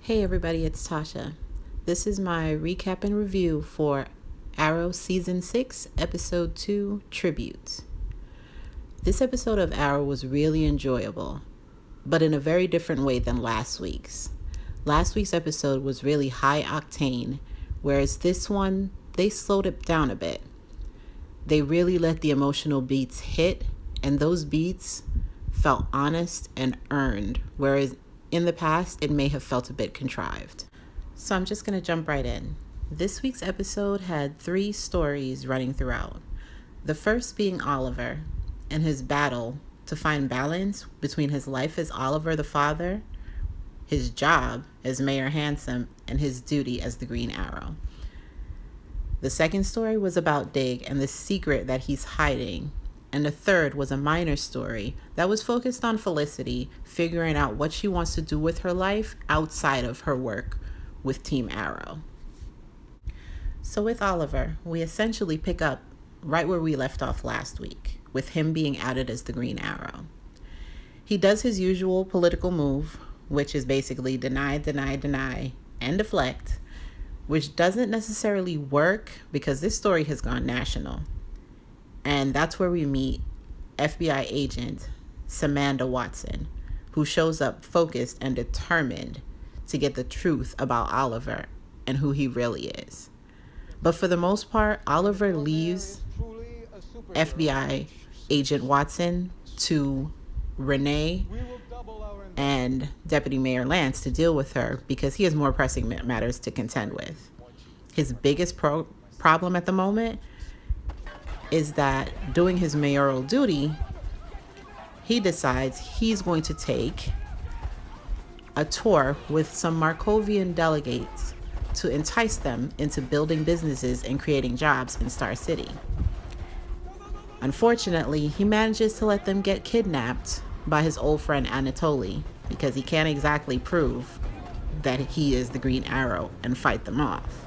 Hey everybody, it's Tasha. This is my recap and review for Arrow Season 6, Episode 2, Tribute. This episode of Arrow was really enjoyable, but in a very different way than last week's. Last week's episode was really high octane, whereas this one, they slowed it down a bit. They really let the emotional beats hit, and those beats felt honest and earned, whereas in the past, it may have felt a bit contrived. So I'm just going to jump right in. This week's episode had 3 stories running throughout. The first being Oliver and his battle to find balance between his life as Oliver the father, his job as Mayor Handsome, and his duty as the Green Arrow. The second story was about Dig and the secret that he's hiding. And the third was a minor story that was focused on Felicity figuring out what she wants to do with her life outside of her work with Team Arrow. So with Oliver, we essentially pick up right where we left off last week, with him being outed as the Green Arrow. He does his usual political move, which is basically deny, and deflect, which doesn't necessarily work because this story has gone national. And that's where we meet FBI agent Samantha Watson, who shows up focused and determined to get the truth about Oliver and who he really is. But for the most part, Oliver leaves FBI agent Watson to Renee and Deputy Mayor Lance to deal with her because he has more pressing matters to contend with. His biggest problem at the moment is that doing his mayoral duty, he decides he's going to take a tour with some Markovian delegates to entice them into building businesses and creating jobs in Star City. Unfortunately, he manages to let them get kidnapped by his old friend Anatoly because he can't exactly prove that he is the Green Arrow and fight them off.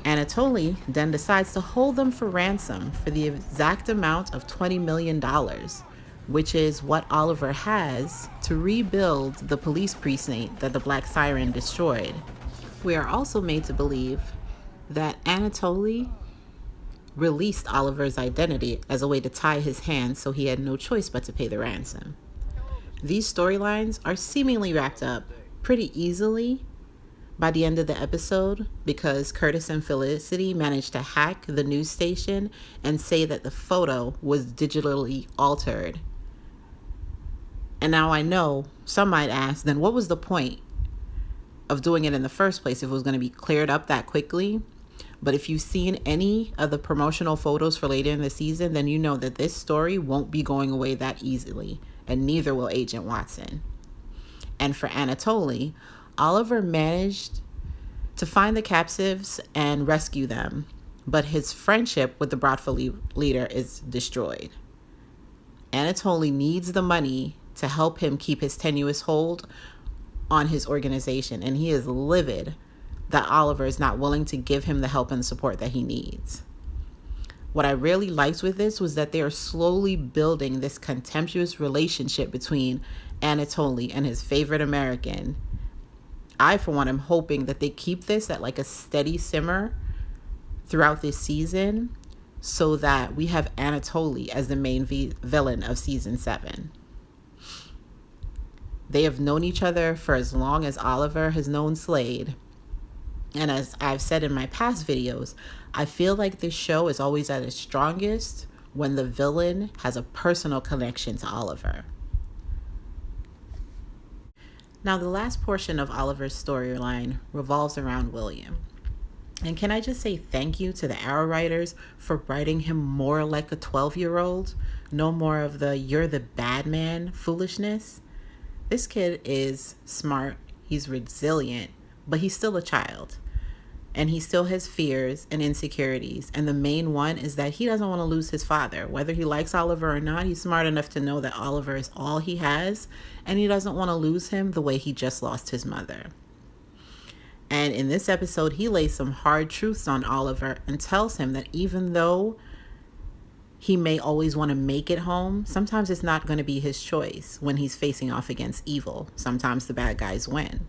Anatoly then decides to hold them for ransom for the exact amount of $20 million, which is what Oliver has to rebuild the police precinct that the Black Siren destroyed. We are also made to believe that Anatoly released Oliver's identity as a way to tie his hands, so he had no choice but to pay the ransom. These storylines are seemingly wrapped up pretty easily by the end of the episode because Curtis and Felicity managed to hack the news station and say that the photo was digitally altered. And now I know some might ask, then what was the point of doing it in the first place if it was going to be cleared up that quickly? But if you've seen any of the promotional photos for later in the season, then you know that this story won't be going away that easily, and neither will Agent Watson. And for Anatoly, Oliver managed to find the captives and rescue them, but his friendship with the Bratva leader is destroyed. Anatoly needs the money to help him keep his tenuous hold on his organization, and he is livid that Oliver is not willing to give him the help and support that he needs. What I really liked with this was that they are slowly building this contemptuous relationship between Anatoly and his favorite American. I, for one, am hoping that they keep this at like a steady simmer throughout this season so that we have Anatoly as the main villain of season 7. They have known each other for as long as Oliver has known Slade. And as I've said in my past videos, I feel like this show is always at its strongest when the villain has a personal connection to Oliver. Now, the last portion of Oliver's storyline revolves around William. And can I just say thank you to the Arrow writers for writing him more like a 12-year-old? No more of the "you're the bad man" foolishness. This kid is smart, he's resilient, but he's still a child. And he still has fears and insecurities. And the main one is that he doesn't want to lose his father. Whether he likes Oliver or not, he's smart enough to know that Oliver is all he has. And he doesn't want to lose him the way he just lost his mother. And in this episode, he lays some hard truths on Oliver and tells him that even though he may always want to make it home. Sometimes it's not going to be his choice when he's facing off against evil. Sometimes the bad guys win.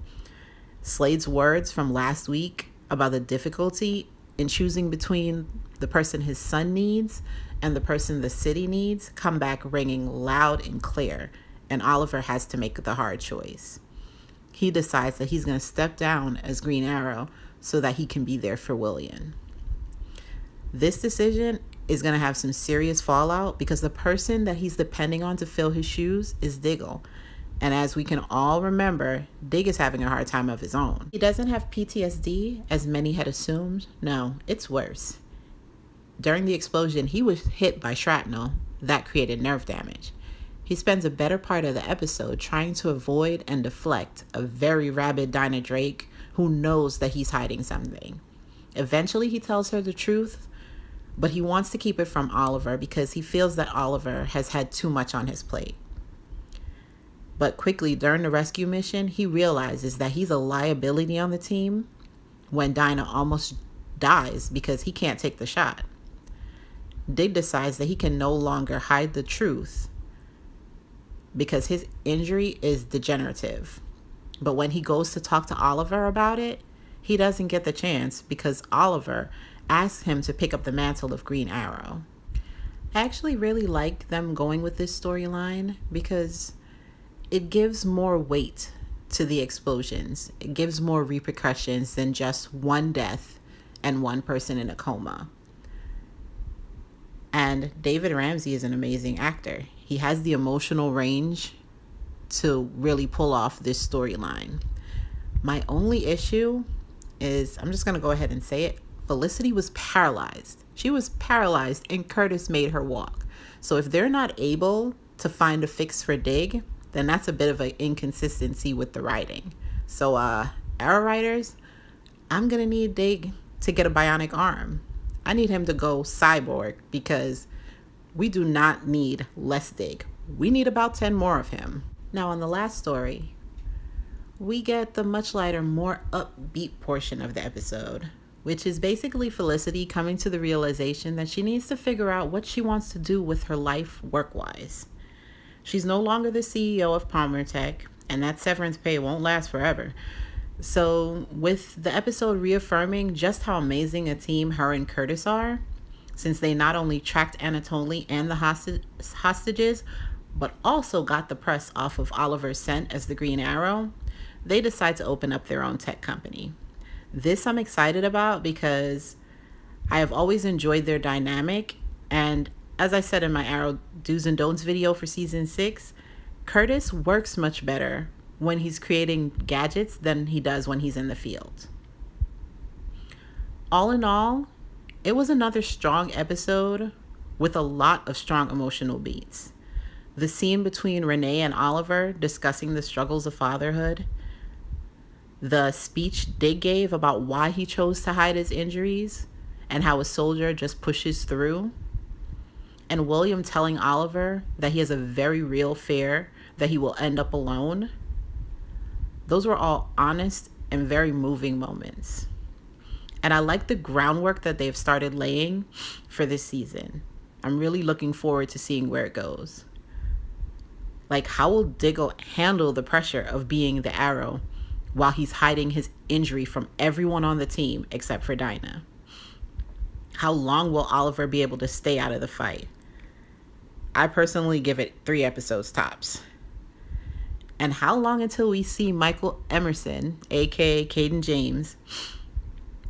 Slade's words from last week about the difficulty in choosing between the person his son needs and the person the city needs come back ringing loud and clear, and Oliver has to make the hard choice. He decides that he's going to step down as Green Arrow so that he can be there for William. This decision is going to have some serious fallout because the person that he's depending on to fill his shoes is Diggle. And as we can all remember, Dig is having a hard time of his own. He doesn't have PTSD, as many had assumed. No, it's worse. During the explosion, he was hit by shrapnel that created nerve damage. He spends a better part of the episode trying to avoid and deflect a very rabid Dinah Drake who knows that he's hiding something. Eventually, he tells her the truth, but he wants to keep it from Oliver because he feels that Oliver has had too much on his plate. But quickly, during the rescue mission, he realizes that he's a liability on the team when Dinah almost dies because he can't take the shot. Dig decides that he can no longer hide the truth because his injury is degenerative. But when he goes to talk to Oliver about it, he doesn't get the chance because Oliver asks him to pick up the mantle of Green Arrow. I actually really like them going with this storyline because it gives more weight to the explosions. It gives more repercussions than just one death and one person in a coma. And David Ramsey is an amazing actor. He has the emotional range to really pull off this storyline. My only issue is, I'm just going to go ahead and say it, Felicity was paralyzed. She was paralyzed and Curtis made her walk. So if they're not able to find a fix for Dig, then that's a bit of an inconsistency with the writing. So Arrow writers, I'm going to need Dig to get a bionic arm. I need him to go cyborg because we do not need less Dig. We need about 10 more of him. Now on the last story, we get the much lighter, more upbeat portion of the episode, which is basically Felicity coming to the realization that she needs to figure out what she wants to do with her life work-wise. She's no longer the CEO of Palmer Tech, and that severance pay won't last forever. So with the episode reaffirming just how amazing a team her and Curtis are, since they not only tracked Anatoly and the hostages, but also got the press off of Oliver's scent as the Green Arrow, they decide to open up their own tech company. This I'm excited about because I have always enjoyed their dynamic, and as I said in my Arrow Do's and Don'ts video for season 6, Curtis works much better when he's creating gadgets than he does when he's in the field. All in all, it was another strong episode with a lot of strong emotional beats. The scene between Renee and Oliver discussing the struggles of fatherhood, the speech Dig gave about why he chose to hide his injuries and how a soldier just pushes through, and William telling Oliver that he has a very real fear that he will end up alone. Those were all honest and very moving moments. And I like the groundwork that they've started laying for this season. I'm really looking forward to seeing where it goes. Like, how will Diggle handle the pressure of being the Arrow while he's hiding his injury from everyone on the team except for Dinah? How long will Oliver be able to stay out of the fight? I personally give it 3 episodes tops. And how long until we see Michael Emerson, aka Caden James,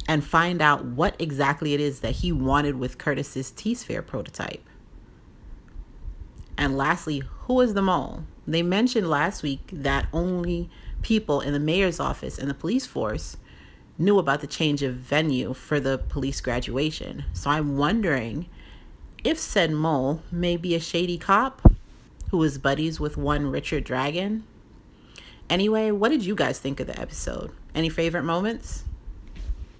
and find out what exactly it is that he wanted with Curtis's T-Sphere prototype? And lastly, who is the mole? They mentioned last week that only people in the mayor's office and the police force knew about the change of venue for the police graduation. So I'm wondering if said mole may be a shady cop who is buddies with one Richard Dragon. Anyway, what did you guys think of the episode? Any favorite moments?